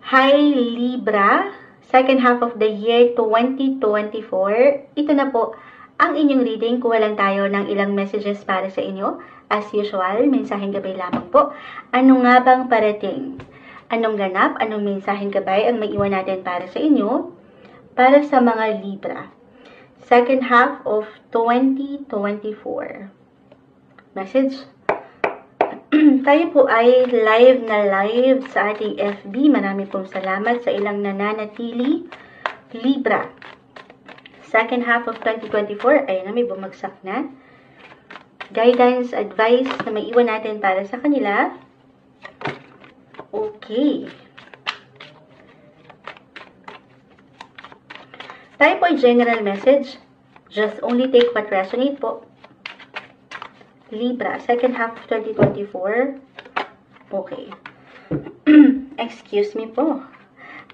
Hi Libra, second half of the year 2024. Ito na po ang inyong reading. Kuha lang tayo ng ilang messages para sa inyo. As usual, mensaheng gabay lamang po. Ano nga bang parating? Anong ganap? Anong mensaheng gabay ang maiwan natin para sa inyo? Para sa mga Libra. Second half of 2024. Message. Tayo po ay live sa ating FB. Marami pong salamat sa ilang nananatili. Libra. Second half of 2024. Ayan na, may bumagsak na. Guidance, advice na may iwan natin para sa kanila. Okay. Tayo po ay general message. Just only take what resonate po. Libra, second half of 2024. Okay. Excuse me po.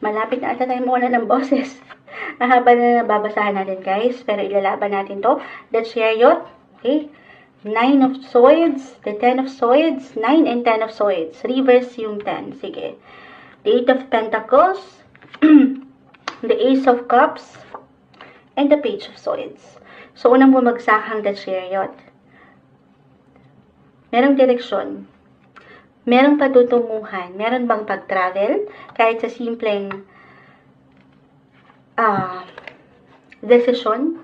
Malapit na ata tayo mawala ng boses. Mahaba na nababasahan natin, guys. Pero ilalaban natin to. The Chariot. Okay. 9 of Swords. The 10 of Swords. 9 and 10 of Swords. Reverse yung 10. Sige. The 8 of Pentacles. The Ace of Cups. And the Page of Swords. So, unang bumagsak ang The Chariot. Merong direksyon, merong patutunguhan, meron bang pag-travel, kahit sa simpleng desisyon,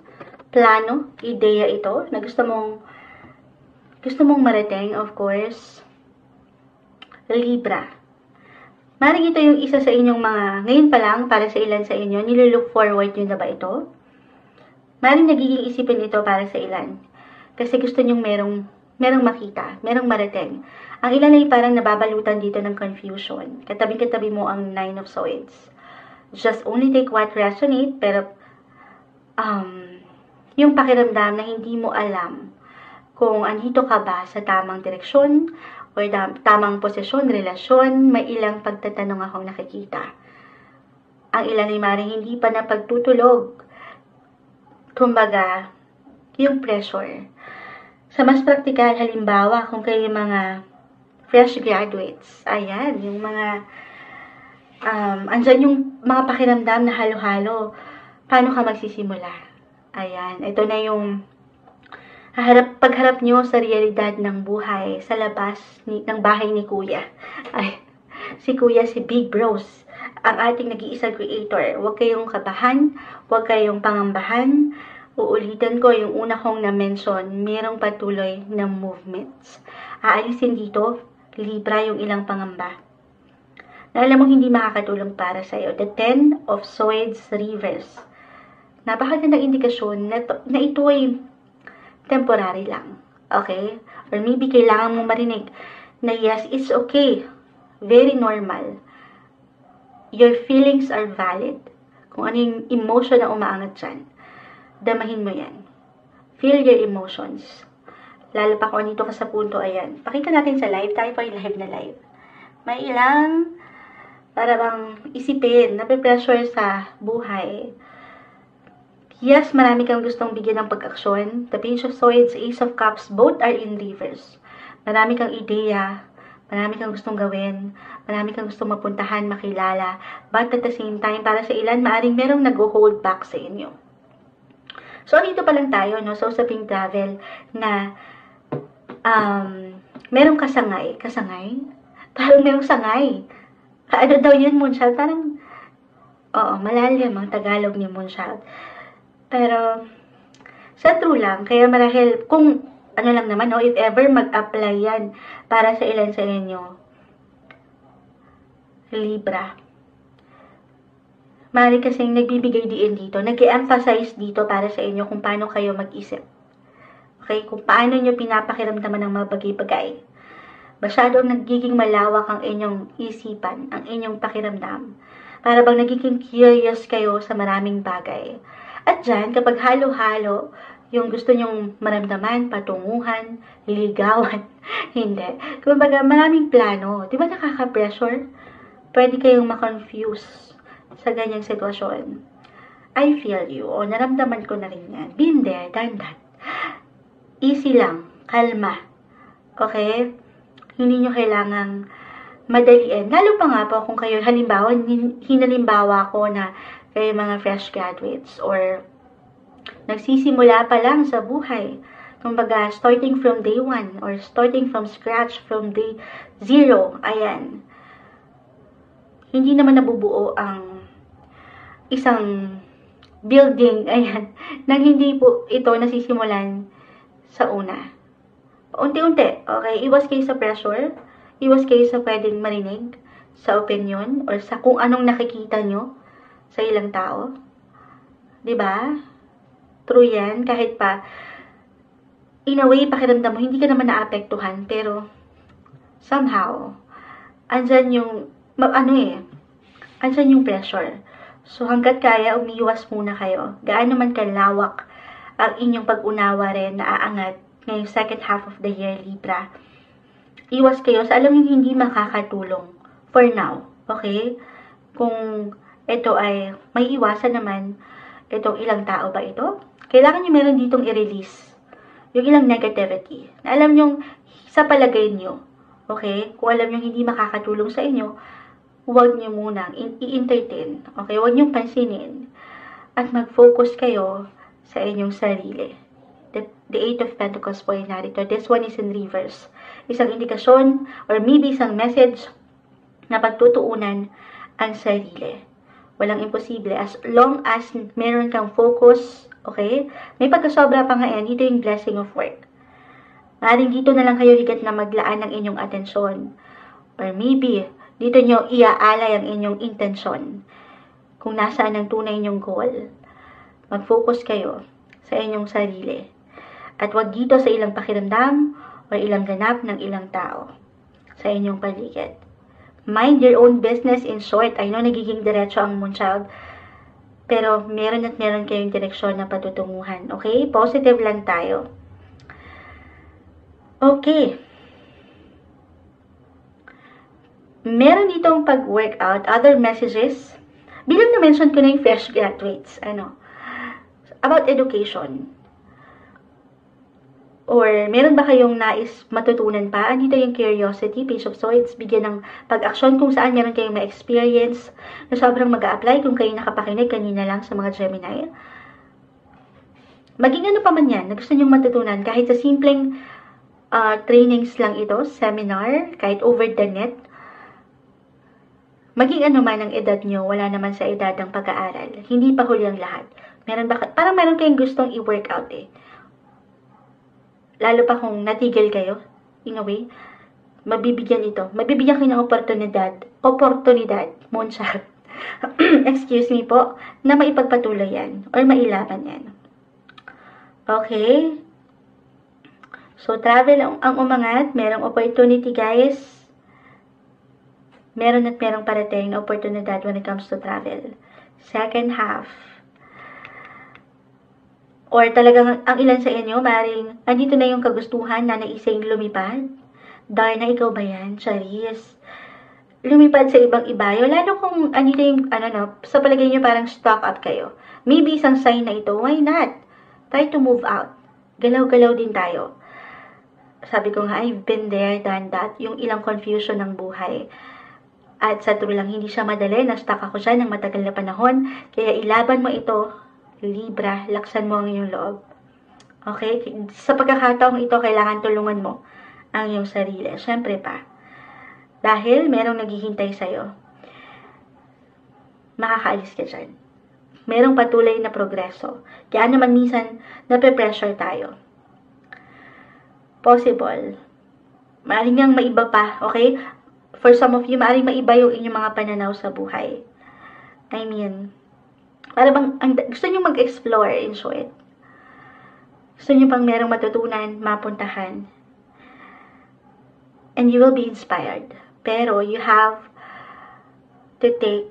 plano, ideya ito, na gusto mong marating, of course, Libra. Maring ito yung isa sa inyong mga, ngayon pa lang, para sa ilan sa inyo, nililook forward nyo na ba ito? Maring nagiging isipin ito para sa ilan, kasi gusto nyong merong makita, merong marating. Ang ilan ay parang nababalutan dito ng confusion. Katabi-katabi mo ang 9 of Swords. Just only take what resonate, pero yung pakiramdam na hindi mo alam kung andito ka ba sa tamang direksyon or tamang posisyon, relasyon, may ilang pagtatanong akong nakikita. Ang ilan ay maring hindi pa napagtutulog. Kumbaga, yung pressure. Sa mas praktikal, halimbawa, kung kayo mga fresh graduates, ayan, yung mga, andyan yung mga pakiramdam na halo-halo, paano ka magsisimula? Ayan, ito na yung pagharap nyo sa realidad ng buhay, sa labas ng bahay ni Kuya. Ay, si Kuya, si Big Bros, ang ating nag-iisang creator. Huwag kayong kabahan, huwag kayong pangambahan. Uulitin ko yung una kong na-mention, mayroong patuloy na movements. Aalisin dito, Libra, yung ilang pangamba na alam mo hindi makakatulong para sa'yo. The 10 of Swords Reverse. Napakagandang indikasyon na ito ay temporary lang. Okay? Or maybe kailangan mo marinig na yes, it's okay. Very normal. Your feelings are valid. Kung ano yung emotion na umaangat dyan. Damahin mo yan. Feel your emotions. Lalo pa kung andito ka sa punto, ayan. Pakita natin sa live. Tayo pa yung live na live. May ilang, para bang isipin, nape-pressure sa buhay. Yes, marami kang gustong bigyan ng pag-aksyon. The Page of Swords, Ace of Cups, both are in reverse. Marami kang ideya. Marami kang gustong gawin. Marami kang gustong mapuntahan, makilala. But at the same time, para sa ilan, maaring merong nag-hold back sa inyo. So, dito pa lang tayo, no, sa usaping travel, na merong kasangay, parang merong sangay. Ano daw yun, Moonchild? Parang, oo, malalim ang Tagalog ni Moonchild. Pero, sa true lang, kaya marahil, kung, ano lang naman, no, if ever mag-apply yan para sa ilan sa inyo, Libra, mari kasing nagbibigay diin dito, nag-emphasize dito para sa inyo kung paano kayo mag-isip. Okay? Kung paano nyo pinapakiramdaman ng mga bagay-bagay. Masyadong nagiging malawak ang inyong isipan, ang inyong pakiramdam. Para bang nagiging curious kayo sa maraming bagay. At dyan, kapag halo-halo, yung gusto nyong maramdaman, patunguhan, liligawan, hindi. Kumbaga, maraming plano. Di ba nakaka-pressure? Pwede kayong ma-confuse sa ganyang sitwasyon. I feel you. O, naramdaman ko na rin yan. Been there, done that. Easy lang. Kalma. Okay? Hindi nyo kailangang madaliin. Lalo pa nga po kung kayo, halimbawa, hinalimbawa ko na kayo mga fresh graduates or nagsisimula pa lang sa buhay. Kumbaga, starting from day 1 or starting from scratch from day 0. Ayan. Hindi naman nabubuo ang isang building, ayan, nang hindi po ito nasisimulan sa una. Unti-unti, okay? Iwas kayo sa pressure, iwas kayo sa pwedeng marinig, sa opinion, or sa kung anong nakikita nyo sa ilang tao. Diba? True yan, kahit pa, in a way, pakiramdam mo, hindi ka naman naapektuhan, pero, somehow, andyan yung, andyan yung pressure. So, hanggat kaya, umiiwas muna kayo. Gaano man kalawak ang inyong pag-unawa rin na aangat ngayong second half of the year, Libra. Iwas kayo sa alam yung hindi makakatulong for now. Okay? Kung ito ay may iwasan naman, itong ilang tao ba ito? Kailangan nyo meron ditong i-release yung ilang negativity. Na alam nyo, sa palagay nyo, okay? Kung alam nyo hindi makakatulong sa inyo, huwag nyo munang i-entertain. Okay? Huwag nyo pansinin. At mag-focus kayo sa inyong sarili. The Eight of Pentacles po ay narito. This one is in reverse. Isang indikasyon or maybe isang message na pagtutuunan ang sarili. Walang imposible. As long as meron kang focus, okay? May pagkasobra pa nga yan. Dito yung blessing of work. Maring dito na lang kayo higit na maglaan ng inyong atensyon. Or maybe, dito nyo iaalay ang inyong intensyon. Kung nasaan ang tunay nyong goal. Mag-focus kayo sa inyong sarili. At wag dito sa ilang pakiramdam o ilang ganap ng ilang tao sa inyong paligid. Mind your own business. In short, I know nagiging diretso ang Moonchild, pero meron at meron kayong direksyon na patutunguhan. Okay? Positive lang tayo. Okay. Meron ditong pag-workout, other messages. Bilang na-mention ko na yung fresh graduates, about education. Or, meron ba kayong nais matutunan pa? Andito yung curiosity, Page of Swords, bigyan ng pag-aksyon kung saan meron kayong ma-experience na sobrang mag-a-apply kung kayo nakapakinig kanina lang sa mga Gemini. Maging ano pa man yan, na gusto nyong matutunan, kahit sa simpleng trainings lang ito, seminar, kahit over the net, maging ano man ang edad nyo, wala naman sa edad ang pag-aaral. Hindi pa huli ang lahat. Parang meron kayong gustong i-workout eh. Lalo pa kung natigil kayo, in a way, mabibigyan kayo ng oportunidad, Moonchild, excuse me po, na maipagpatuloy yan, or mailaban yan. Okay? So, travel ang umangat, merong opportunity guys, meron at merong parating na oportunidad when it comes to travel. Second half. Or talagang ang ilan sa inyo, maring andito na yung kagustuhan na naising lumipad. Darna, ikaw ba yan? Charis. Lumipad sa ibang ibayo. Lalo kung andito yung, sa palagay nyo parang stock up kayo. Maybe isang sign na ito, why not? Try to move out. Galaw-galaw din tayo. Sabi ko nga, I've been there, done that. Yung ilang confusion ng buhay. At sa true lang, hindi siya madali. Na-stuck ako dyan ng matagal na panahon. Kaya ilaban mo ito, Libra, laksan mo ang iyong loob. Okay? Sa pagkakataong ito, kailangan tulungan mo ang iyong sarili. Siyempre pa. Dahil merong naghihintay sa'yo. Makakaalis ka dyan. Merong patuloy na progreso. Kaya naman minsan, nape-pressure tayo. Possible. Maaring ngang maiba pa, okay? For some of you, maaring maiba yung inyong mga pananaw sa buhay. I mean, para bang, gusto nyo mag-explore in short. Gusto nyo pang merong matutunan, mapuntahan. And you will be inspired. Pero you have to take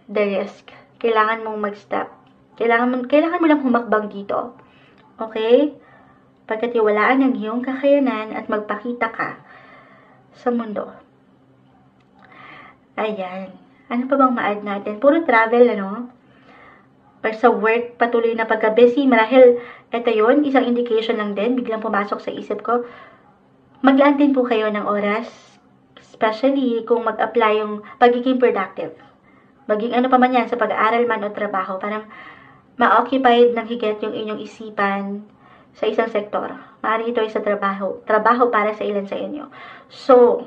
the risk. Kailangan mong mag-step. Kailangan mo lang humakbang dito. Okay? Pagkatiwalaan ang iyong kakayanan at magpakita ka sa mundo. Ayan. Ano pa bang ma-add natin? Puro travel, Or sa work, patuloy na pagka-busy. Marahil, ito yun, isang indication lang din. Biglang pumasok sa isip ko. Maglaan din po kayo ng oras. especially kung mag-apply yung pagiging productive. Maging ano pa man yan, sa pag-aaral man o trabaho, parang ma-occupied ng higit yung inyong isipan sa isang sektor. Maaari ito ay sa trabaho. Trabaho para sa ilan sa inyo. So,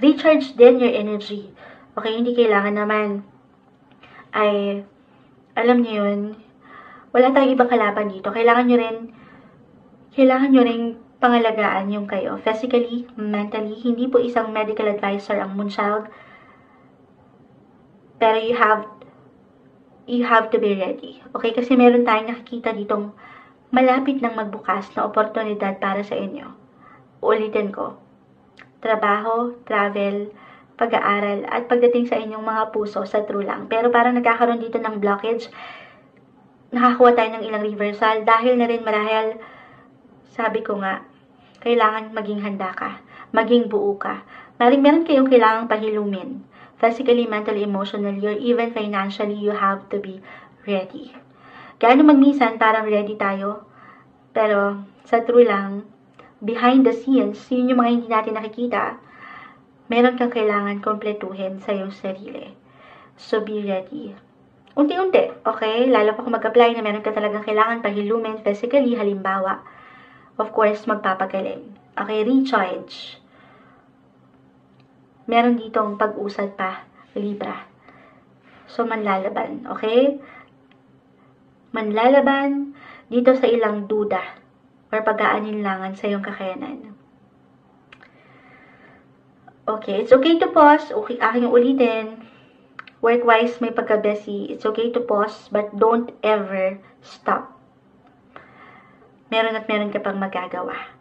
recharge din your energy. Okay, hindi kailangan naman ay, alam niyo yun, wala tayong ibang kalaban dito. Kailangan nyo rin pangalagaan yung kayo. Physically, mentally, hindi po isang medical advisor ang Moonchild. Pero you have to be ready. Okay? Kasi meron tayong nakikita ditong malapit nang magbukas na oportunidad para sa inyo. Ulitin ko. Trabaho, travel, pag-aaral, at pagdating sa inyong mga puso sa true lang. Pero parang nagkakaroon dito ng blockage. Nakakuha tayo ng ilang reversal dahil na rin marahil, sabi ko nga, kailangan maging handa ka, maging buo ka. Meron kayong kailangang pahilumin. Physically, mentally, emotionally, or even financially, you have to be ready. Gaano magminsan, parang ready tayo. Pero, sa true lang, behind the scenes, yun yung mga hindi natin nakikita, meron kang kailangan kompletuhin sa iyong sarili. So, be ready. Unti-unti, okay? Lalo pa kung mag-apply na meron ka talagang kailangan pahilumin physically, halimbawa. Of course, magpapagaling. Okay, recharge. Meron ditong pag-usad pa, Libra. So, manlalaban, okay? Manlalaban dito sa ilang duda or pag-aaninlangan sa iyong kakayanan. Okay, it's okay to pause. Okay, aking ulitin. Work-wise, may pagka-busy. It's okay to pause, but don't ever stop. Meron at meron ka pang magagawa.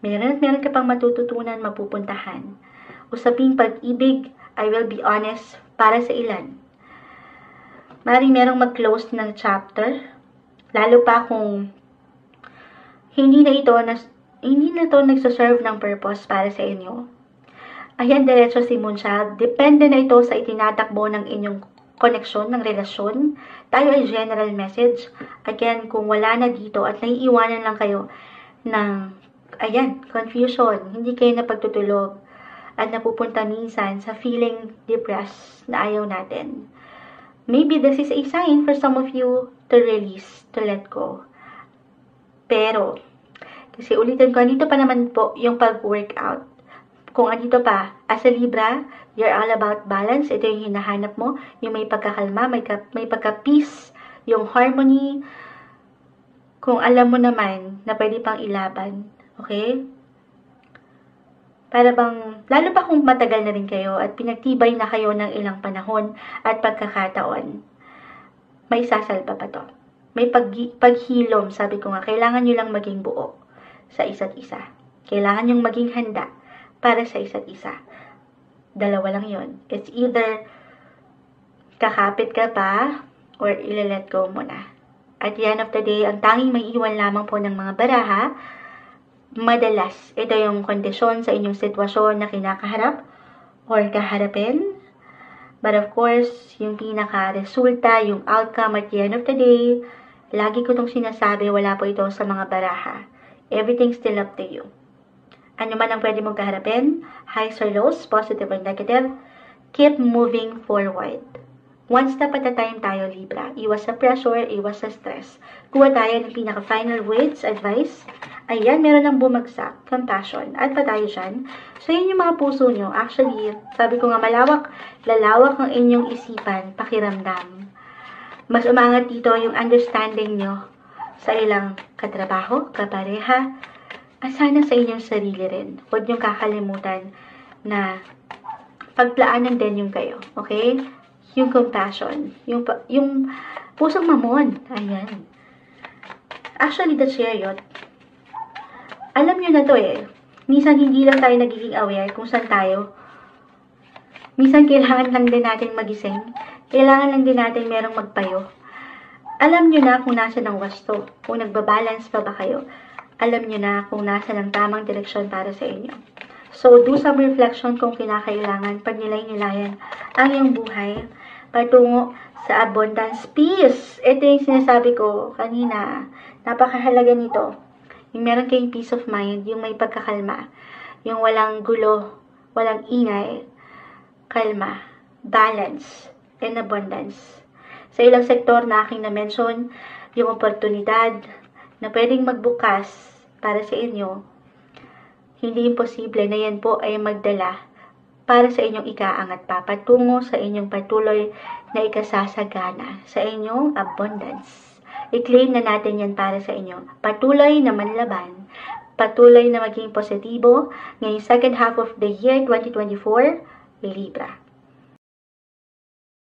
Meron at meron ka pang matututunan, mapupuntahan. Usaping pag-ibig, I will be honest, para sa ilan. Maring merong mag-close ng chapter, lalo pa kung hindi na ito nagsaserve ng purpose para sa inyo. Ayan, diretso si Moonchild. Depende na ito sa itinatakbo ng inyong koneksyon, ng relasyon. Tayo ay general message. Again, kung wala na dito at naiiwanan lang kayo ng, confusion, hindi kayo napagtutulog, at napupunta minsan sa feeling depressed na ayaw natin. Maybe this is a sign for some of you to release, to let go. Pero, kasi ulitin ko, andito pa naman po yung pag-workout. Kung andito pa, as a Libra, you're all about balance. Ito yung hinahanap mo, yung may pagkakalma, may pagka-peace, yung harmony. Kung alam mo naman na pwede pang ilaban, okay? Para bang, lalo pa kung matagal na rin kayo at pinagtibay na kayo ng ilang panahon at pagkakataon, may sasalpa pa to. May paghilom, sabi ko nga, kailangan nyo lang maging buo sa isa't isa. Kailangan nyong maging handa para sa isa't isa. Dalawa lang yon. It's either kakapit ka pa or ile-let go mo na. At the end of the day, ang tanging may iwan lamang po ng mga baraha, madalas, ito yung kondisyon sa inyong sitwasyon na kinakaharap or kaharapin. But of course, yung pinaka-resulta, yung outcome at the end of the day, lagi ko itong sinasabi, wala po ito sa mga baraha. Everything's still up to you. Ano man ang pwede mong kaharapin, highs or lows, positive or negative, keep moving forward. One step at a time tayo, Libra. Iwas sa pressure, iwas sa stress. Kuha tayo ng pinaka-final words, advice. Ayan, meron ng bumagsak, compassion. At pa tayo dyan. So, yun yung mga puso nyo. Actually, sabi ko nga, lalawak ang inyong isipan, pakiramdam. Mas umangat dito yung understanding nyo sa ilang katrabaho, kapareha, at sana sa inyong sarili rin. Huwag niyong kakalimutan na pagplaanan din yung kayo. Okay? Yung compassion. Yung pusong mamon. Ayan. Actually, the chariot. Alam nyo na to eh. Minsan hindi lang tayo nagiging aware kung saan tayo. Minsan kailangan lang din natin magising. Kailangan lang din natin merong magpayo. Alam nyo na kung nasa ng wasto. Kung nagbabalance pa ba kayo. Alam nyo na kung nasa ng tamang direksyon para sa inyo. So, do some reflection kung kinakailangan. Pagnilay-nilayan ang iyong buhay patungo sa abundance. Peace! Ito yung sinasabi ko kanina. Napakahalaga nito. Yung meron kayong peace of mind, yung may pagkakalma, yung walang gulo, walang ingay, kalma, balance, and abundance. Sa ilang sektor na aking na-mention, yung oportunidad na pwedeng magbukas para sa inyo, hindi imposible na yan po ay magdala para sa inyong ikaangat pa, patungo sa inyong patuloy na ikasasagana, sa inyong abundance. I-claim na natin yan para sa inyo. Patuloy na manlaban, patuloy na maging positibo ngayong second half of the year 2024, Libra.